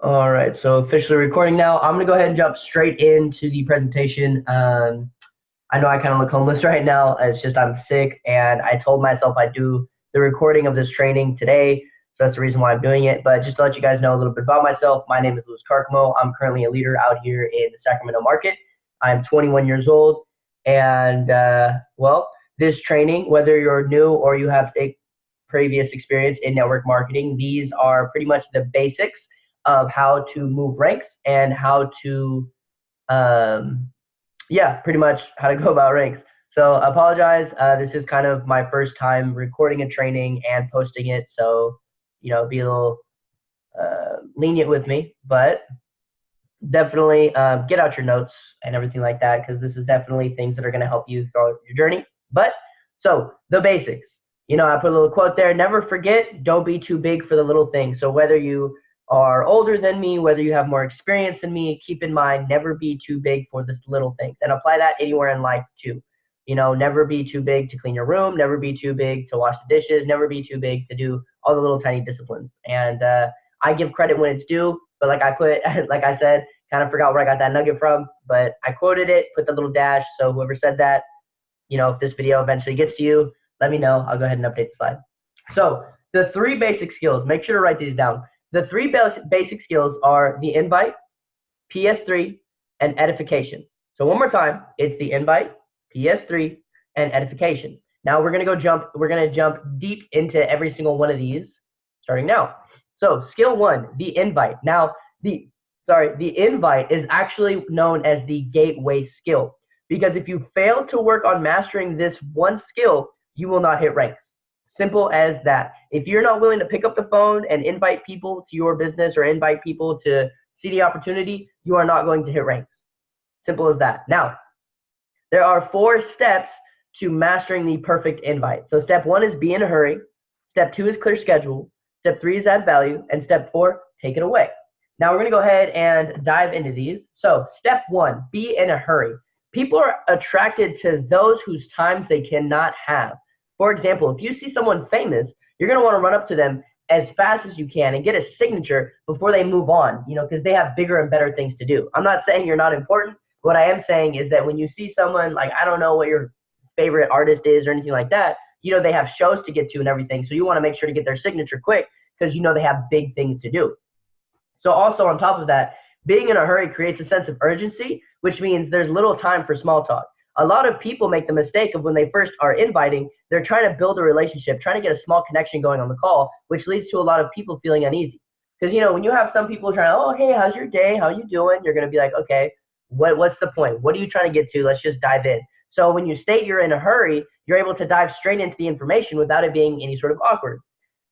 All right, so officially recording now. I'm gonna go ahead and jump straight into the presentation. I know I kind of look homeless right now. It's just I'm sick, and I told myself I'd do the recording of this training today, so that's the reason why I'm doing it. But just to let you guys know a little bit about myself, my name is Luis Carcamo. I'm currently a leader out here in the Sacramento market. I'm 21 years old, and this training, whether you're new or you have a previous experience in network marketing, these are pretty much the basics of how to move ranks and how to um, pretty much how to go about ranks. So apologize. This is kind of my first time recording a training and posting it. So, be a little lenient with me, but definitely get out your notes and everything like that, because this is definitely things that are going to help you throughout your journey. But so the basics, I put a little quote there: never forget, don't be too big for the little things. So whether you are older than me, whether you have more experience than me, keep in mind, never be too big for the little things, and apply that anywhere in life too. Never be too big to clean your room, never be too big to wash the dishes, never be too big to do all the little tiny disciplines. And I give credit when it's due, but like I said, kind of forgot where I got that nugget from, but I quoted it, put the little dash. So whoever said that, if this video eventually gets to you, let me know. I'll go ahead and update the slide. So the three basic skills, make sure to write these down. The three basic skills are the invite, PS3, and edification. So one more time, it's the invite, PS3, and edification. Now we're gonna jump deep into every single one of these, starting now. So skill one, the invite. Now the invite is actually known as the gateway skill, because if you fail to work on mastering this one skill, you will not hit ranks. Simple as that. If you're not willing to pick up the phone and invite people to your business or invite people to see the opportunity, you are not going to hit ranks. Simple as that. Now, there are 4 steps to mastering the perfect invite. So step 1 is be in a hurry. Step 2 is clear schedule. Step 3 is add value. And step 4, take it away. Now we're going to go ahead and dive into these. So step 1, be in a hurry. People are attracted to those whose times they cannot have. For example, if you see someone famous, you're going to want to run up to them as fast as you can and get a signature before they move on, because they have bigger and better things to do. I'm not saying you're not important. What I am saying is that when you see someone, like, I don't know what your favorite artist is or anything like that, they have shows to get to and everything. So you want to make sure to get their signature quick, because they have big things to do. So also on top of that, being in a hurry creates a sense of urgency, which means there's little time for small talk. A lot of people make the mistake of when they first are inviting, they're trying to build a relationship, trying to get a small connection going on the call, which leads to a lot of people feeling uneasy. Because, when you have some people trying to, oh, hey, how's your day? How you doing? You're going to be like, okay, what's the point? What are you trying to get to? Let's just dive in. So when you state you're in a hurry, you're able to dive straight into the information without it being any sort of awkward.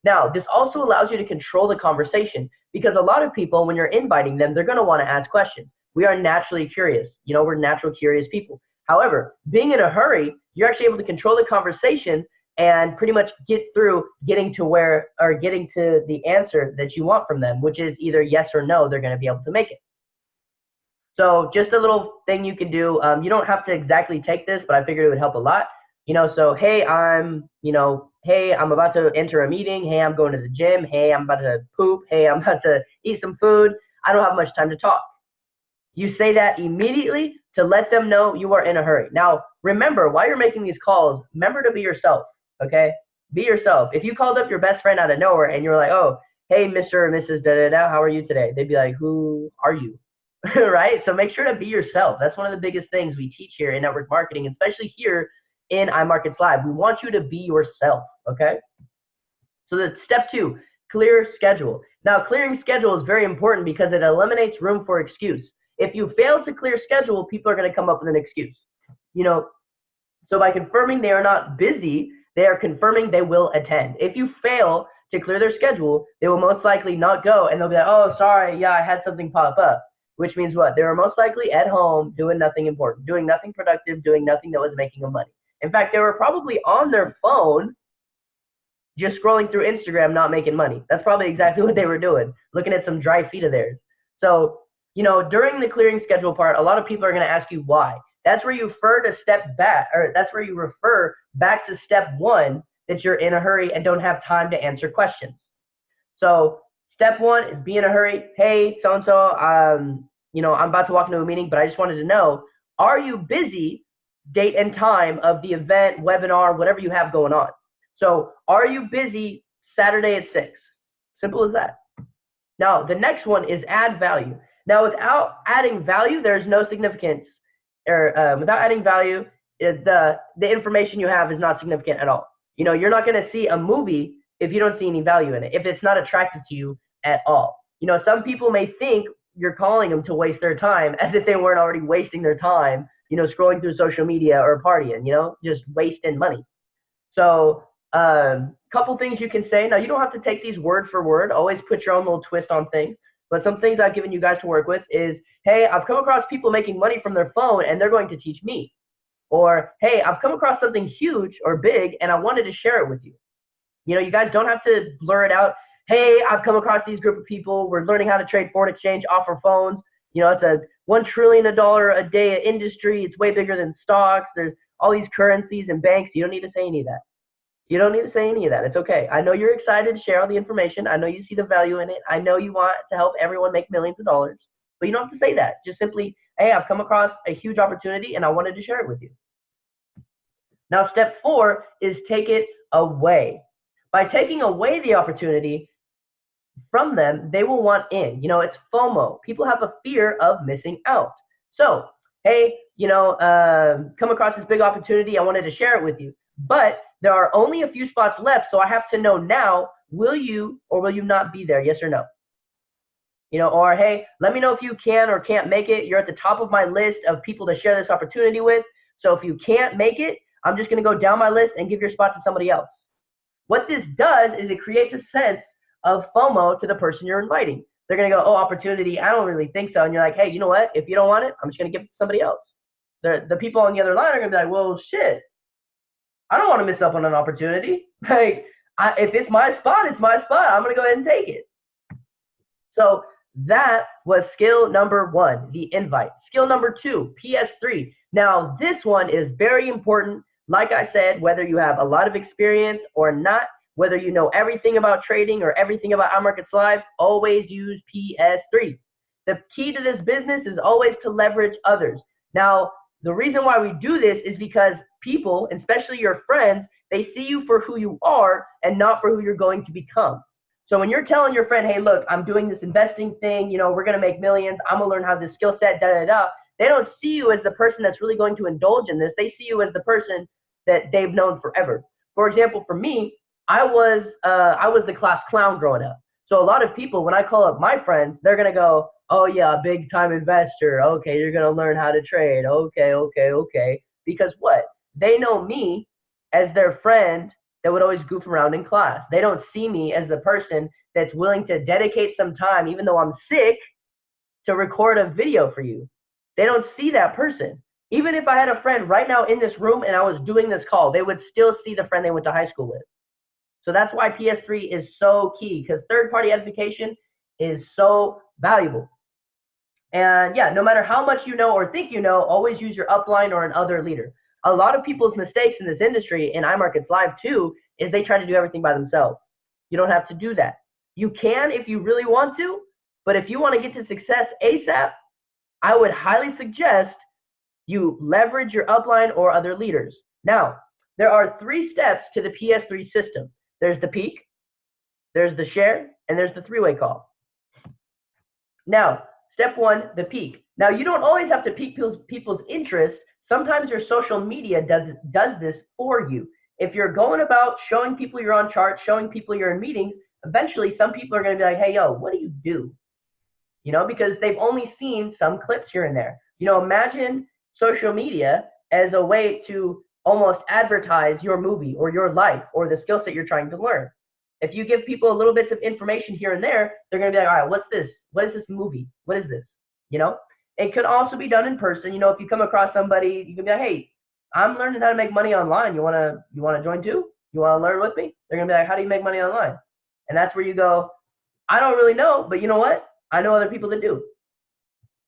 Now, this also allows you to control the conversation, because a lot of people, when you're inviting them, they're going to want to ask questions. We are naturally curious. We're natural curious people. However, being in a hurry, you're actually able to control the conversation and pretty much getting to the answer that you want from them, which is either yes or no, they're going to be able to make it. So just a little thing you can do. You don't have to exactly take this, but I figured it would help a lot. So hey, I'm about to enter a meeting. Hey, I'm going to the gym. Hey, I'm about to poop. Hey, I'm about to eat some food. I don't have much time to talk. You say that immediately to let them know you are in a hurry. Now, remember, while you're making these calls, remember to be yourself, okay? Be yourself. If you called up your best friend out of nowhere and you were like, oh, hey, Mr. or Mrs. Da-da-da, how are you today? They'd be like, who are you? Right? So make sure to be yourself. That's one of the biggest things we teach here in network marketing, especially here in iMarkets Live. We want you to be yourself, okay? So that's step 2, clear schedule. Now, clearing schedule is very important because it eliminates room for excuse. If you fail to clear schedule, people are going to come up with an excuse. So by confirming they are not busy, they are confirming they will attend. If you fail to clear their schedule, they will most likely not go, and they'll be like, oh, sorry, yeah, I had something pop up. Which means what? They were most likely at home doing nothing important, doing nothing productive, doing nothing that was making them money. In fact, they were probably on their phone just scrolling through Instagram, not making money. That's probably exactly what they were doing, looking at some dry feet of theirs. So, during the clearing schedule part, a lot of people are going to ask you why. That's where you refer to refer back to step 1, that you're in a hurry and don't have time to answer questions. So Step one is be in a hurry. Hey, so-and-so, I'm about to walk into a meeting, but I just wanted to know, are you busy date and time of the event, webinar, whatever you have going on? So are you busy Saturday at 6? Simple as that. Now, the next one is add value. Now, without adding value, there's no significance. Without adding value, the information you have is not significant at all. You're not going to see a movie if you don't see any value in it, if it's not attractive to you at all. Some people may think you're calling them to waste their time as if they weren't already wasting their time, scrolling through social media or partying, just wasting money. So couple things you can say. Now, you don't have to take these word for word. Always put your own little twist on things. But some things I've given you guys to work with is, hey, I've come across people making money from their phone and they're going to teach me. Or, hey, I've come across something huge or big and I wanted to share it with you. You guys don't have to blur it out. Hey, I've come across these group of people. We're learning how to trade foreign exchange off our phones. It's a $1 trillion a day industry. It's way bigger than stocks. There's all these currencies and banks. You don't need to say any of that. You don't need to say any of that. It's okay. I know you're excited to share all the information. I know you see the value in it. I know you want to help everyone make millions of dollars. But you don't have to say that. Just simply, hey, I've come across a huge opportunity and I wanted to share it with you. Now, step 4 is take it away. By taking away the opportunity from them, they will want in. It's FOMO. People have a fear of missing out. So, hey, come across this big opportunity. I wanted to share it with you. But there are only a few spots left, so I have to know now, will you or will you not be there, yes or no? Or hey, let me know if you can or can't make it. You're at the top of my list of people to share this opportunity with. So if you can't make it, I'm just going to go down my list and give your spot to somebody else. What this does is it creates a sense of FOMO to the person you're inviting. They're going to go, oh, opportunity, I don't really think so. And you're like, hey, you know what? If you don't want it, I'm just going to give it to somebody else. The people on the other line are going to be like, well, shit. I don't want to miss up on an opportunity. Like, if it's my spot, it's my spot. I'm going to go ahead and take it. So that was skill number 1, the invite. Skill number 2, PS3. Now, this one is very important. Like I said, whether you have a lot of experience or not, whether you know everything about trading or everything about iMarkets Live, always use PS3. The key to this business is always to leverage others. Now, the reason why we do this is because people, especially your friends, they see you for who you are and not for who you're going to become. So when you're telling your friend, hey, look, I'm doing this investing thing, we're going to make millions, I'm going to learn how this skill set, they don't see you as the person that's really going to indulge in this. They see you as the person that they've known forever. For example, for me, I was the class clown growing up. So a lot of people, when I call up my friends, they're going to go, oh, yeah, big time investor. Okay, you're going to learn how to trade. Okay. Because what? They know me as their friend that would always goof around in class. They don't see me as the person that's willing to dedicate some time, even though I'm sick, to record a video for you. They don't see that person. Even if I had a friend right now in this room and I was doing this call, they would still see the friend they went to high school with. So that's why PS3 is so key, because third-party edification is so valuable. And yeah, no matter how much you know or think you know, always use your upline or an other leader. A lot of people's mistakes in this industry, in iMarkets Live too, is they try to do everything by themselves. You don't have to do that. You can if you really want to, but if you want to get to success ASAP, I would highly suggest you leverage your upline or other leaders. Now, there are 3 steps to the PS3 system. There's the peak, there's the share, and there's the 3-way call. Now, step 1, the peak. Now, you don't always have to pique people's interest. Sometimes your social media does this for you. If you're going about showing people you're on charts, showing people you're in meetings, eventually some people are going to be like, hey, yo, what do you do? Because they've only seen some clips here and there. Imagine social media as a way to almost advertise your movie or your life or the skill set you're trying to learn. If you give people a little bits of information here and there, they're going to be like, all right, what's this? What is this movie? What is this? It could also be done in person. If you come across somebody, you can be like, hey, I'm learning how to make money online. You want to join too? You want to learn with me? They're going to be like, how do you make money online? And that's where you go, I don't really know, but you know what? I know other people that do.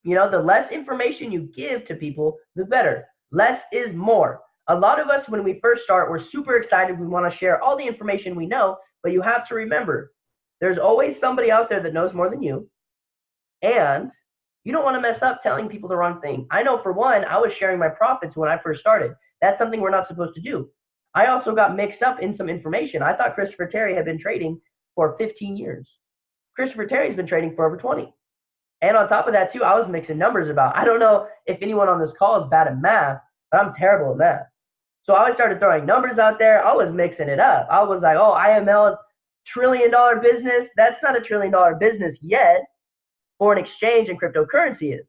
The less information you give to people, the better. Less is more. A lot of us, when we first start, we're super excited. We want to share all the information we know, but you have to remember, There's always somebody out there that knows more than you, and you don't want to mess up telling people the wrong thing. I know for one, I was sharing my profits when I first started. That's something we're not supposed to do. I also got mixed up in some information. I thought Christopher Terry had been trading for 15 years. Christopher Terry's been trading for over 20. And on top of that, too, I was mixing numbers about. I don't know if anyone on this call is bad at math, but I'm terrible at math. So I started throwing numbers out there. I was mixing it up. I was like, oh, IML is trillion-dollar business. That's not a trillion-dollar business yet. Foreign exchange and cryptocurrency is.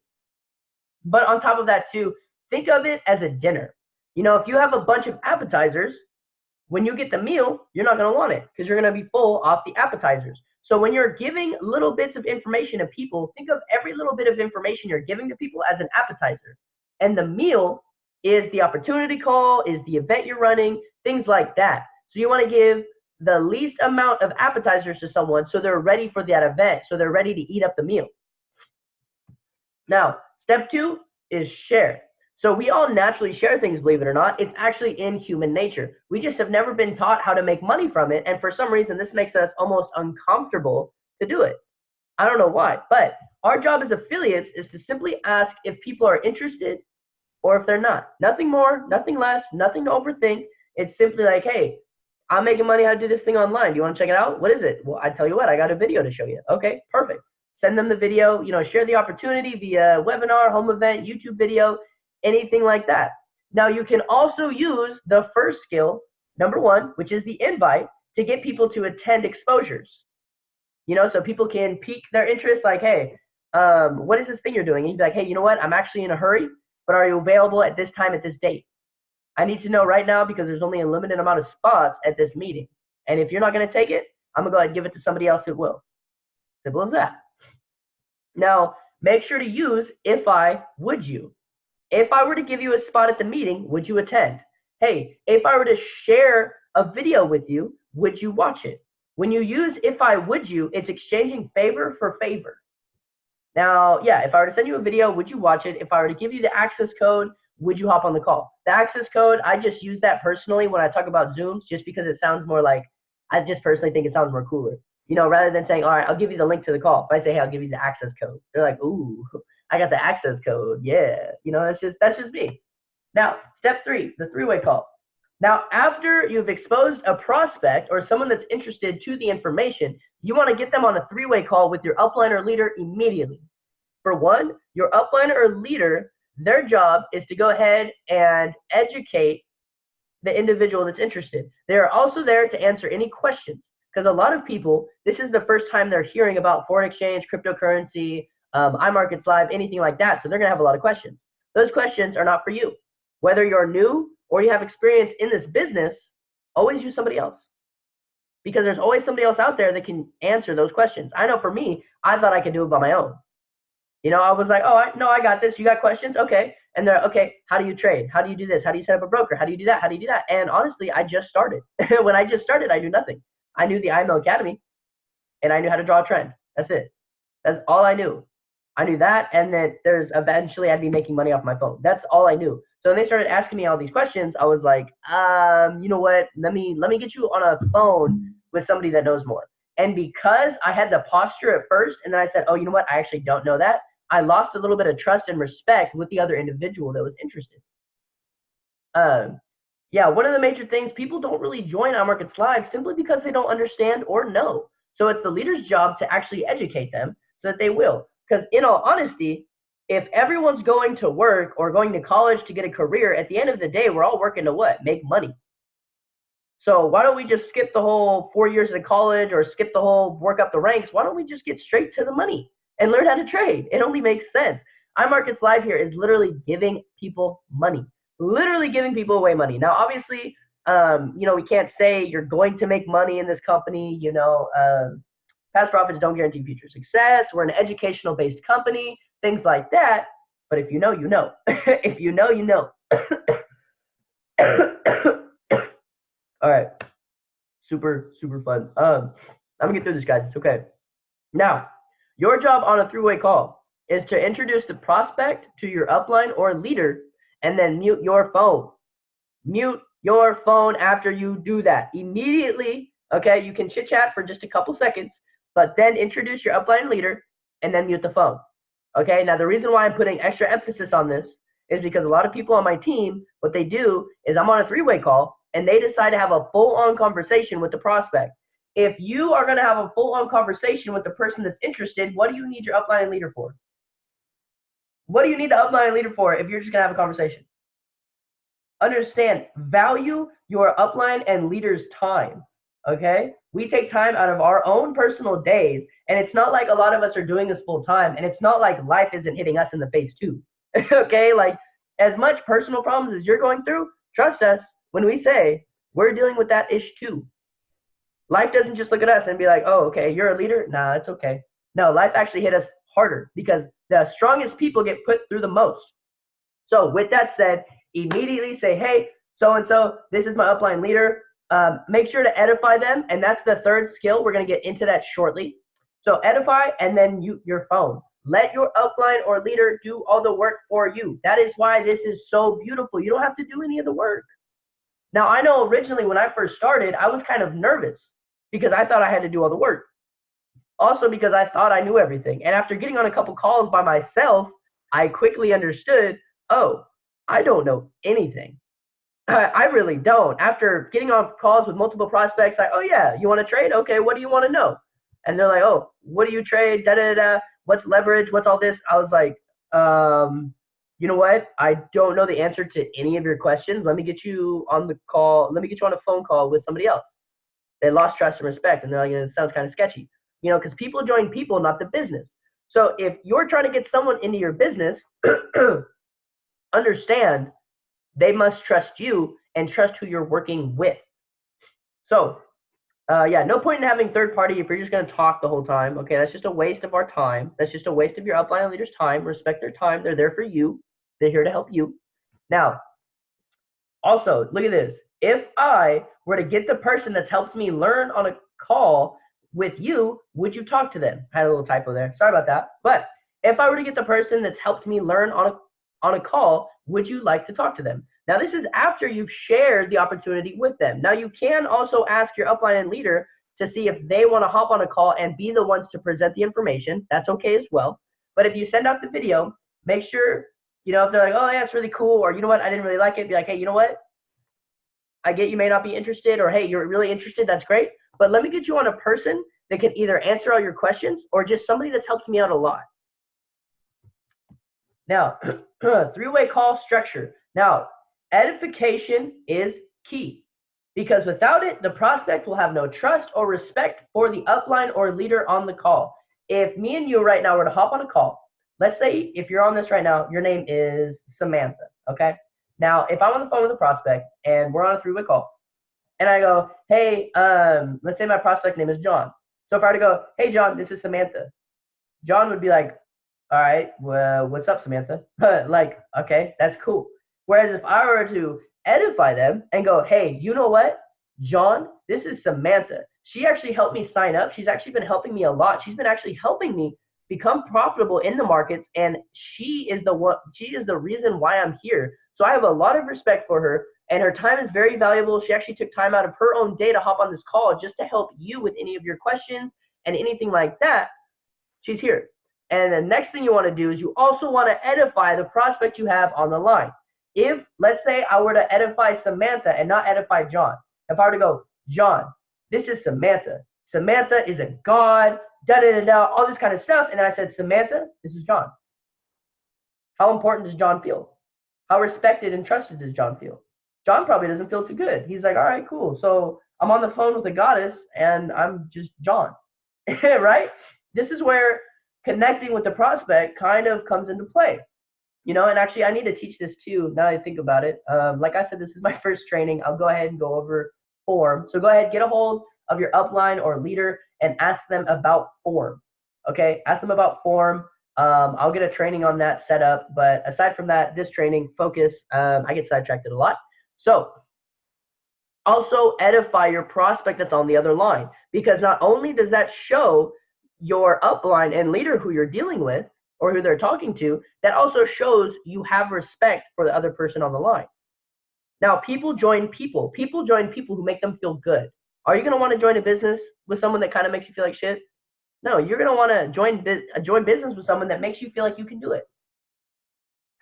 But on top of that, too, think of it as a dinner. You know, if you have a bunch of appetizers, when you get the meal, you're not going to want it because you're going to be full off the appetizers. So when you're giving little bits of information to people, think of every little bit of information you're giving to people as an appetizer. And the meal is the opportunity call, is the event you're running, things like that. So you want to give the least amount of appetizers to someone so they're ready for that event, so they're ready to eat up the meal. Now, step 2 is share. So we all naturally share things, believe it or not. It's actually in human nature. We just have never been taught how to make money from it. And for some reason, this makes us almost uncomfortable to do it. I don't know why, but our job as affiliates is to simply ask if people are interested or if they're not. Nothing more, nothing less, nothing to overthink. It's simply like, hey, I'm making money how to do this thing online. Do you want to check it out? What is it? Well, I tell you what, I got a video to show you. Okay, perfect. Send them the video, share the opportunity via webinar, home event, YouTube video, anything like that. Now, you can also use the first skill, number 1, which is the invite, to get people to attend exposures. So people can pique their interest, like, hey, what is this thing you're doing? And you'd be like, hey, you know what? I'm actually in a hurry, but are you available at this time at this date? I need to know right now because there's only a limited amount of spots at this meeting. And if you're not going to take it, I'm going to go ahead and give it to somebody else that will. Simple as that. Now, make sure to use if I, would you. If I were to give you a spot at the meeting, would you attend? Hey, if I were to share a video with you, would you watch it? When you use if I, would you, it's exchanging favor for favor. Now, yeah, if I were to send you a video, would you watch it? If I were to give you the access code, would you hop on the call? The access code, I just use that personally when I talk about Zooms, just because it sounds more like, I just personally think it sounds more cooler. Rather than saying, all right, I'll give you the link to the call. If I say, hey, I'll give you the access code, they're like, ooh, I got the access code. Yeah. That's just me. Now, step 3, the 3-way call. Now, after you've exposed a prospect or someone that's interested to the information, you want to get them on a 3-way call with your upline or leader immediately. For one, your upline or leader, their job is to go ahead and educate the individual that's interested. They are also there to answer any questions, because a lot of people, this is the first time they're hearing about foreign exchange, cryptocurrency, iMarkets Live, anything like that. So they're going to have a lot of questions. Those questions are not for you. Whether you're new or you have experience in this business, always use somebody else, because there's always somebody else out there that can answer those questions. I know for me, I thought I could do it by my own. I was like, oh, I got this. You got questions? Okay. And they're, okay, how do you trade? How do you do this? How do you set up a broker? How do you do that? How do you do that? And honestly, I just started. When I just started, I knew nothing. I knew the IML Academy, and I knew how to draw a trend. That's it. That's all I knew. I knew that, and that there's eventually I'd be making money off my phone. That's all I knew. So when they started asking me all these questions, I was like, you know what? Let me get you on a phone with somebody that knows more. And because I had the posture at first, and then I said, oh, you know what? I actually don't know that. I lost a little bit of trust and respect with the other individual that was interested. Yeah, one of the major things, people don't really join iMarkets Live simply because they don't understand or know. So it's the leader's job to actually educate them so that they will. Because in all honesty, if everyone's going to work or going to college to get a career, at the end of the day, we're all working to what? Make money. So why don't we just skip the whole 4 years of college or skip the whole work up the ranks? Why don't we just get straight to the money and learn how to trade? It only makes sense. iMarkets Live here is literally giving people money. Literally giving people away money. Now, obviously, we can't say you're going to make money in this company. Past profits don't guarantee future success. We're an educational-based company, things like that. But if you know, you know. If you know, you know. All right. Super, super fun. I'm going to get through this, guys. It's okay. Now, your job on a 3-way call is to introduce the prospect to your upline or leader, and then mute your phone. Mute your phone after you do that. Immediately, okay, you can chit-chat for just a couple seconds, but then introduce your upline leader and then mute the phone. Okay, now the reason why I'm putting extra emphasis on this is because a lot of people on my team, what they do is I'm on a three-way call and they decide to have a full-on conversation with the prospect. If you are going to have a full-on conversation with the person that's interested, what do you need your upline leader for? What do you need the upline leader for if you're just going to have a conversation? Understand, value your upline and leader's time. Okay? We take time out of our own personal days, and it's not like a lot of us are doing this full time, and it's not like life isn't hitting us in the face too. Okay? Like, as much personal problems as you're going through, trust us when we say we're dealing with that ish too. Life doesn't just look at us and be like, oh, okay, you're a leader? Nah, it's okay. No, life actually hit us harder because the strongest people get put through the most. So with that said, immediately say, hey, so-and-so, this is my upline leader. Make sure to edify them. And that's the third skill. We're going to get into that shortly. So edify and then mute your phone. Let your upline or leader do all the work for you. That is why this is so beautiful. You don't have to do any of the work. Now, I know originally when I first started, I was kind of nervous because I thought I had to do all the work. Also because I thought I knew everything. And after getting on a couple calls by myself, I quickly understood, oh, I don't know anything. I really don't. After getting on calls with multiple prospects, oh yeah, you want to trade? Okay, what do you want to know? And they're like, oh, what do you trade? Da da da. What's leverage? What's all this? I was like, you know what? I don't know the answer to any of your questions. Let me get you on the call. Let me get you on a phone call with somebody else. They lost trust and respect, and they're like, it sounds kind of sketchy, because people join people, not the business. So if you're trying to get someone into your business, understand they must trust you and trust who you're working with. So, yeah, no point in having third party if you're just going to talk the whole time. Okay, that's just a waste of our time. That's just a waste of your upline leader's time. Respect their time. They're there for you. They're here to help you. Now, also, look at this. If I were to get the person that's helped me learn on a call with you, would you talk to them? I had a little typo there. Sorry about that. But if I were to get the person that's helped me learn on a call, would you like to talk to them? Now, this is after you've shared the opportunity with them. Now, you can also ask your upline and leader to see if they want to hop on a call and be the ones to present the information. That's okay as well. But if you send out the video, make sure, if they're like, oh, yeah, it's really cool, or you know what, I didn't really like it, be like, hey, you know what? I get you may not be interested, or hey, you're really interested, that's great. But let me get you on a person that can either answer all your questions or just somebody that's helped me out a lot. Now, three-way call structure. Now, edification is key because without it, the prospect will have no trust or respect for the upline or leader on the call. If me and you right now were to hop on a call, let's say if you're on this right now, your name is Samantha, okay? Now, if I'm on the phone with a prospect and we're on a three-way call and I go, hey, let's say my prospect name is John. So if I were to go, hey, John, this is Samantha, John would be like, all right, well, what's up, Samantha? Like, okay, that's cool. Whereas if I were to edify them and go, hey, you know what, John, this is Samantha. She actually helped me sign up. She's actually been helping me a lot. She's been actually helping me become profitable in the markets, and she is the reason why I'm here. So I have a lot of respect for her, and her time is very valuable. She actually took time out of her own day to hop on this call just to help you with any of your questions and anything like that. She's here. And the next thing you want to do is you also want to edify the prospect you have on the line. If, let's say, I were to edify Samantha and not edify John, if I were to go, John, this is Samantha. Samantha is a god, da-da-da-da, all this kind of stuff. And then I said, Samantha, this is John. How important does John feel? How respected and trusted does John feel? John probably doesn't feel too good. He's like, all right, cool. So I'm on the phone with a goddess and I'm just John, right? This is where connecting with the prospect kind of comes into play. And actually I need to teach this too, now that I think about it. Like I said, this is my first training. I'll go ahead and go over form. So go ahead, get a hold of your upline or leader and ask them about form. Okay, ask them about form. I'll get a training on that set up. But aside from that, this training, focus, I get sidetracked a lot. So also edify your prospect that's on the other line, because not only does that show your upline and leader who you're dealing with or who they're talking to, that also shows you have respect for the other person on the line. Now, people join people. People join people who make them feel good. Are you going to want to join a business with someone that kind of makes you feel like shit? No, you're going to want to join business with someone that makes you feel like you can do it.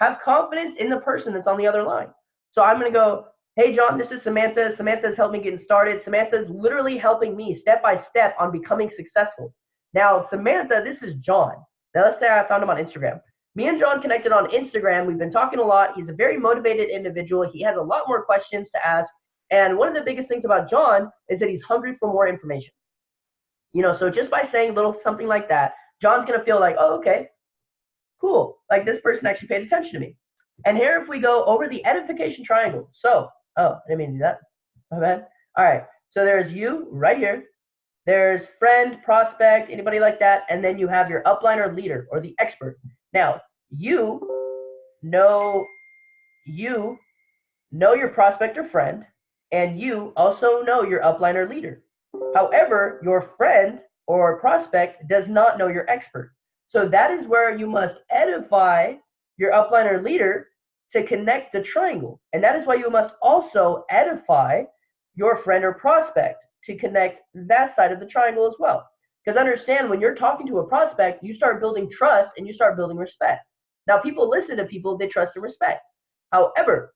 Have confidence in the person that's on the other line. So I'm going to go, hey, John, this is Samantha. Samantha's helped me get started. Samantha's literally helping me step by step on becoming successful. Now, Samantha, this is John. Now, let's say I found him on Instagram. Me and John connected on Instagram. We've been talking a lot. He's a very motivated individual. He has a lot more questions to ask. And one of the biggest things about John is that he's hungry for more information. So just by saying a little something like that, John's going to feel like, oh, okay, cool. Like this person actually paid attention to me. And here, if we go over the edification triangle. So, I didn't mean to do that. My bad. All right. So there's you right here. There's friend, prospect, anybody like that. And then you have your upline or leader or the expert. Now, you know your prospect or friend, and you also know your upline or leader. However, your friend or prospect does not know your expert. So that is where you must edify your upline or leader to connect the triangle. And that is why you must also edify your friend or prospect to connect that side of the triangle as well. Because understand, when you're talking to a prospect, you start building trust and you start building respect. Now, people listen to people they trust and respect. However,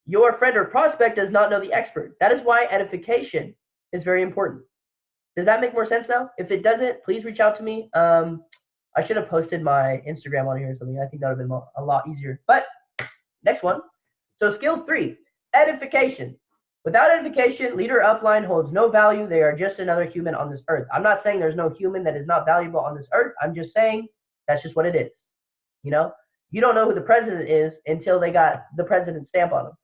your friend or prospect does not know the expert. That is why edification is very important. Does that make more sense now? If it doesn't, please reach out to me. I should have posted my Instagram on here or something. I think that would have been a lot easier. But next one. So skill 3, edification. Without edification, leader upline holds no value. They are just another human on this earth. I'm not saying there's no human that is not valuable on this earth. I'm just saying that's just what it is. You don't know who the president is until they got the president's stamp on them.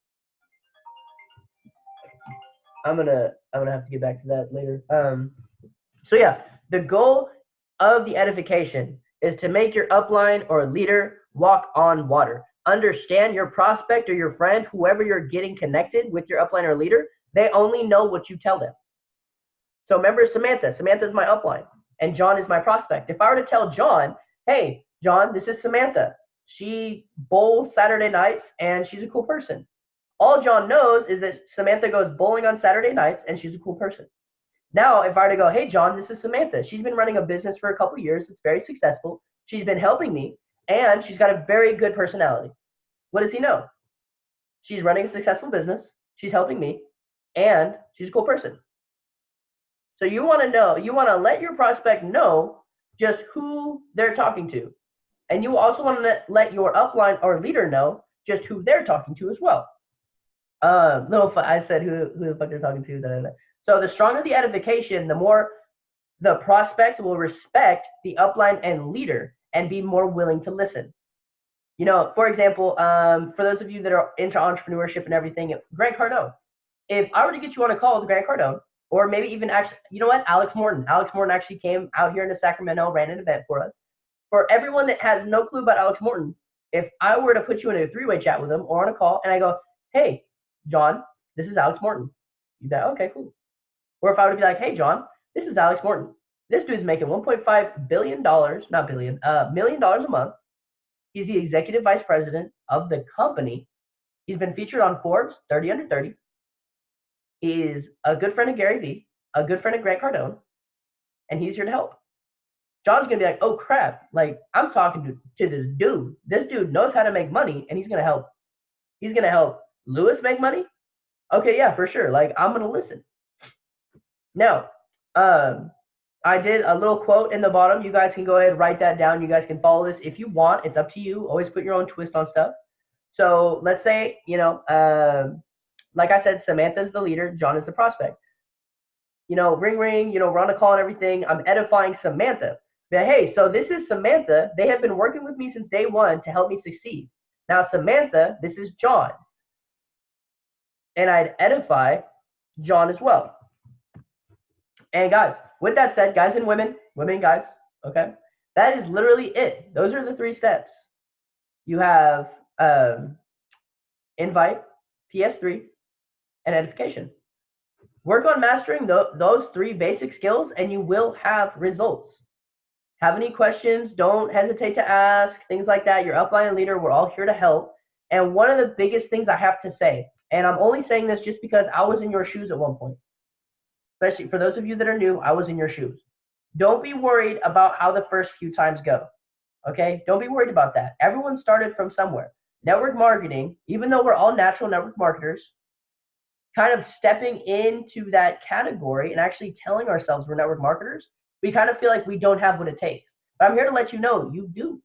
I'm gonna have to get back to that later. So yeah, the goal of the edification is to make your upline or leader walk on water. Understand your prospect or your friend, whoever you're getting connected with, your upline or leader, they only know what you tell them. So remember Samantha. Samantha's my upline, and John is my prospect. If I were to tell John, hey, John, this is Samantha. She bowls Saturday nights, and she's a cool person. All John knows is that Samantha goes bowling on Saturday nights, and she's a cool person. Now, if I were to go, hey, John, this is Samantha. She's been running a business for a couple years. It's very successful. She's been helping me, and she's got a very good personality. What does he know? She's running a successful business. She's helping me, and she's a cool person. So you want to let your prospect know just who they're talking to. And you also want to let your upline or leader know just who they're talking to as well. I said who the fuck they're talking to. So the stronger the edification, the more the prospect will respect the upline and leader and be more willing to listen. For example, for those of you that are into entrepreneurship and everything, Grant Cardone. If I were to get you on a call with Grant Cardone, or maybe even actually, Alex Morton. Alex Morton actually came out here into Sacramento, ran an event for us. For everyone that has no clue about Alex Morton, if I were to put you in a 3-way chat with him or on a call, and I go, hey, John, this is Alex Morton. You'd be like, okay, cool. Or if I were to be like, hey, John, this is Alex Morton. This dude's making $1.5 billion, not billion, $1 million a month. He's the executive vice president of the company. He's been featured on Forbes 30 Under 30. He's a good friend of Gary Vee, a good friend of Grant Cardone, and he's here to help. John's going to be like, oh, crap. Like, I'm talking to this dude. This dude knows how to make money, and he's going to help. He's going to help Lewis make money? Okay, yeah, for sure. Like, I'm going to listen. Now, I did a little quote in the bottom. You guys can go ahead and write that down. You guys can follow this if you want. It's up to you. Always put your own twist on stuff. So let's say, like I said, Samantha's the leader. John is the prospect. Ring, ring, we're on a call and everything. I'm edifying Samantha. But hey, so this is Samantha. They have been working with me since day one to help me succeed. Now, Samantha, this is John. And I'd edify John as well. And guys, with that said, guys and women, guys, okay? That is literally it. Those are the 3 steps. You have invite, PS3, and edification. Work on mastering those 3 basic skills, and you will have results. Have any questions? Don't hesitate to ask, things like that. Your upline and leader, we're all here to help. And one of the biggest things I have to say, and I'm only saying this just because I was in your shoes at one point. Especially for those of you that are new, I was in your shoes. don't be worried about how the first few times go. Okay? Don't be worried about that. Everyone started from somewhere. Network marketing, even though we're all natural network marketers, kind of stepping into that category and actually telling ourselves we're network marketers, we kind of feel like we don't have what it takes. But I'm here to let you know you do.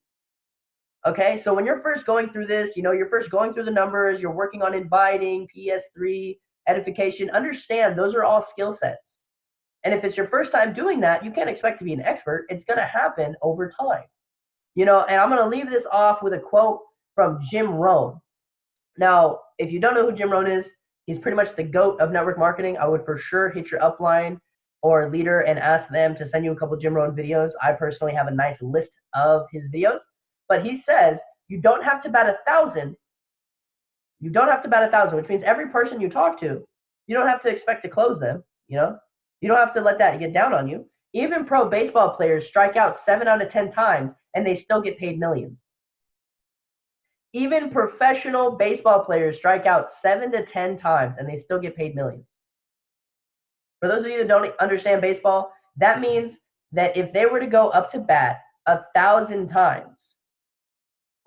Okay, so when you're first going through this, you're first going through the numbers, you're working on inviting, PS3, edification, understand those are all skill sets. And if it's your first time doing that, you can't expect to be an expert. It's going to happen over time. And I'm going to leave this off with a quote from Jim Rohn. Now, if you don't know who Jim Rohn is, he's pretty much the GOAT of network marketing. I would for sure hit your upline or leader and ask them to send you a couple Jim Rohn videos. I personally have a nice list of his videos. But he says you don't have to bat 1,000. You don't have to bat 1,000, which means every person you talk to, you don't have to expect to close them. You don't have to let that get down on you. Even pro baseball players strike out 7 out of 10 times, and they still get paid millions. Even professional baseball players strike out 7 to 10 times, and they still get paid millions. For those of you that don't understand baseball, that means that if they were to go up to bat 1,000 times,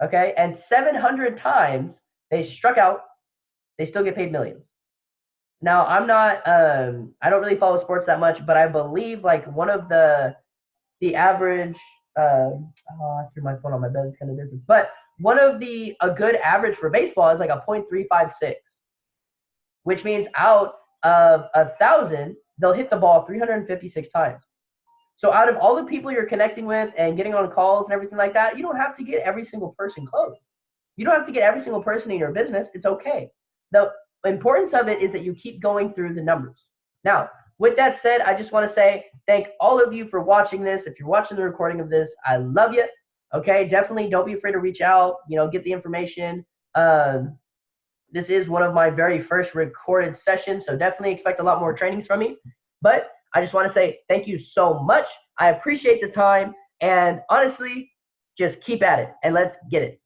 okay, and 700 times they struck out, they still get paid millions. Now, I'm not, I don't really follow sports that much, but I believe like one of the average, I threw my phone on my bed, it's kind of distance, but one of a good average for baseball is like a .356, which means out of 1,000, they'll hit the ball 356 times. So out of all the people you're connecting with and getting on calls and everything like that, you don't have to get every single person closed. You don't have to get every single person in your business. It's okay. The importance of it is that you keep going through the numbers. Now, with that said, I just want to say thank all of you for watching this. If you're watching the recording of this, I love you. Okay, definitely don't be afraid to reach out, get the information. This is one of my very first recorded sessions, so definitely expect a lot more trainings from me. But I just want to say thank you so much. I appreciate the time, and honestly, just keep at it, and let's get it.